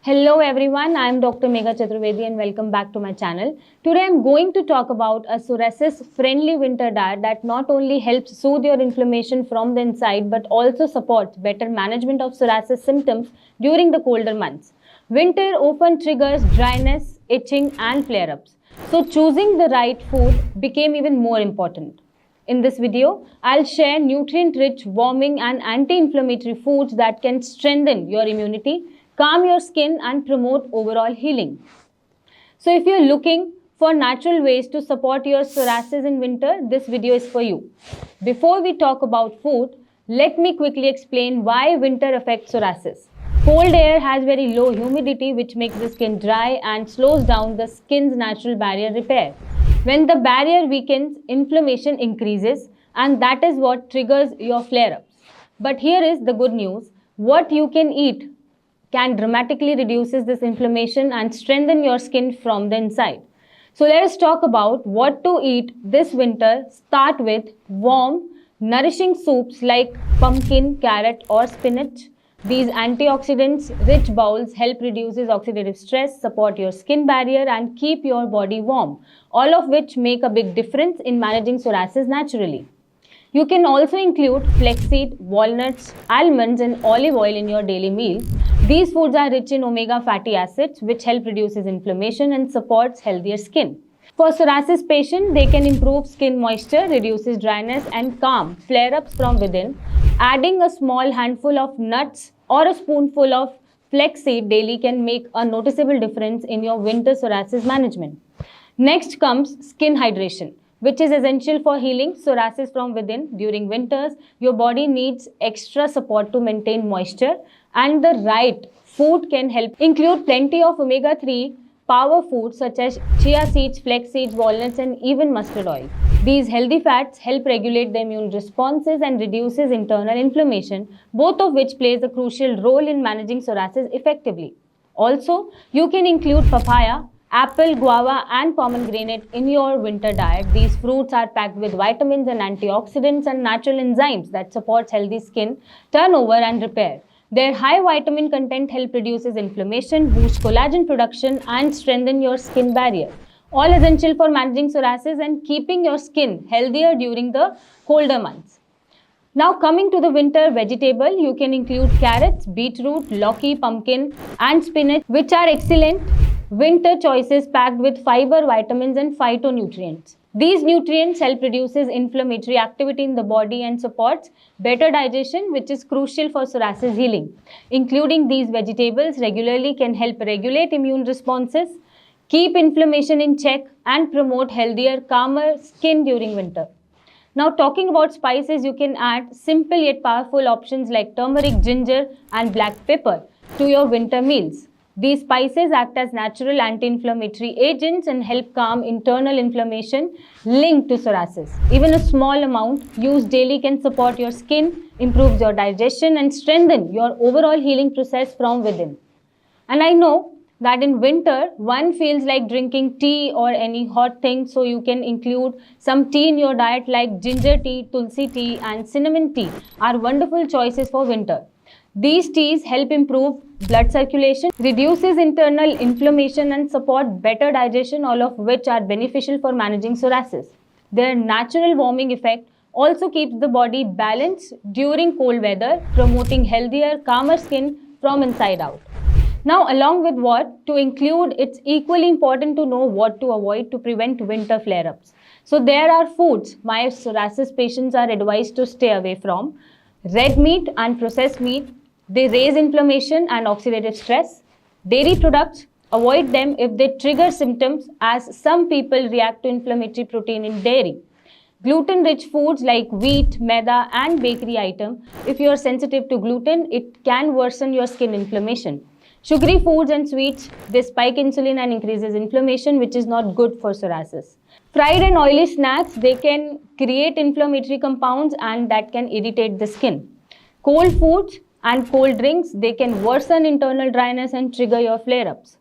Hello everyone, I am Dr. Megha Chaturvedi and welcome back to my channel. Today I am going to talk about a psoriasis friendly winter diet that not only helps soothe your inflammation from the inside but also supports better management of psoriasis symptoms during the colder months. Winter often triggers dryness, itching and flare-ups. So choosing the right food became even more important. In this video, I'll share nutrient-rich, warming and anti-inflammatory foods that can strengthen your immunity, calm your skin and promote overall healing. So if you're looking for natural ways to support your psoriasis in winter, this video is for you. Before we talk about food, let me quickly explain why winter affects psoriasis. Cold air has very low humidity which makes the skin dry and slows down the skin's natural barrier repair. When the barrier weakens, inflammation increases and that is what triggers your flare-ups. But here is the good news. What you can eat can dramatically reduces this inflammation and strengthen your skin from the inside. So let us talk about what to eat this winter. Start with warm, nourishing soups like pumpkin, carrot or spinach. These antioxidants rich bowls help reduces oxidative stress, support your skin barrier and keep your body warm, all of which make a big difference in managing psoriasis naturally. You can also include flaxseed, walnuts, almonds and olive oil in your daily meal. These foods are rich in omega fatty acids which help reduces inflammation and supports healthier skin. For psoriasis patients, they can improve skin moisture, reduces dryness and calm flare-ups from within. Adding a small handful of nuts or a spoonful of flaxseed daily can make a noticeable difference in your winter psoriasis management. Next comes skin hydration, which is essential for healing psoriasis from within. During winters, your body needs extra support to maintain moisture and the right food can help. Include plenty of omega-3 power foods such as chia seeds, flax seeds, walnuts and even mustard oil. These healthy fats help regulate the immune responses and reduces internal inflammation, both of which plays a crucial role in managing psoriasis effectively. Also, you can include papaya, apple, guava and pomegranate in your winter diet. These fruits are packed with vitamins and antioxidants and natural enzymes that supports healthy skin turnover and repair. Their high vitamin content help reduces inflammation, boost collagen production and strengthen your skin barrier. All essential for managing psoriasis and keeping your skin healthier during the colder months. Now coming to the winter vegetable, you can include carrots, beetroot, loki, pumpkin and spinach which are excellent winter choices packed with fiber, vitamins and phytonutrients. These nutrients help reduces inflammatory activity in the body and supports better digestion which is crucial for psoriasis healing. Including these vegetables regularly can help regulate immune responses, keep inflammation in check and promote healthier, calmer skin during winter. Now talking about spices, you can add simple yet powerful options like turmeric, ginger and black pepper to your winter meals. These spices act as natural anti-inflammatory agents and help calm internal inflammation linked to psoriasis. Even a small amount used daily can support your skin, improves your digestion and strengthen your overall healing process from within. And I know that in winter, one feels like drinking tea or any hot thing, so you can include some tea in your diet like ginger tea, tulsi tea and cinnamon tea are wonderful choices for winter. These teas help improve blood circulation, reduces internal inflammation and support better digestion, all of which are beneficial for managing psoriasis. Their natural warming effect also keeps the body balanced during cold weather, promoting healthier, calmer skin from inside out. Now, along with what to include, it's equally important to know what to avoid to prevent winter flare-ups. So there are foods my psoriasis patients are advised to stay away from. Red meat and processed meat, they raise inflammation and oxidative stress. Dairy products, avoid them if they trigger symptoms as some people react to inflammatory protein in dairy. Gluten-rich foods like wheat, maida and bakery items, if you are sensitive to gluten, it can worsen your skin inflammation. Sugary foods and sweets, they spike insulin and increases inflammation, which is not good for psoriasis. Fried and oily snacks, they can create inflammatory compounds and that can irritate the skin. Cold foods and cold drinks, they can worsen internal dryness and trigger your flare-ups.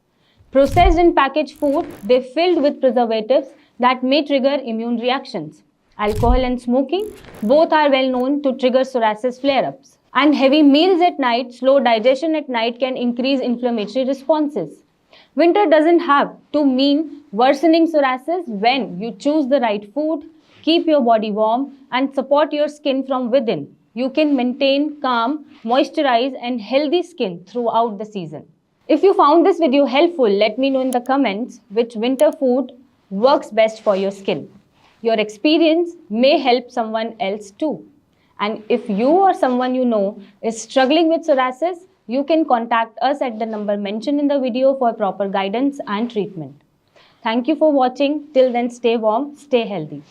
Processed and packaged food, they filled with preservatives that may trigger immune reactions. Alcohol and smoking, both are well known to trigger psoriasis flare-ups. And heavy meals at night, slow digestion at night can increase inflammatory responses. Winter doesn't have to mean worsening psoriasis when you choose the right food, keep your body warm, and support your skin from within. You can maintain calm, moisturize, and healthy skin throughout the season. If you found this video helpful, let me know in the comments which winter food works best for your skin. Your experience may help someone else too. And if you or someone you know is struggling with psoriasis, you can contact us at the number mentioned in the video for proper guidance and treatment. Thank you for watching. Till then, stay warm, stay healthy.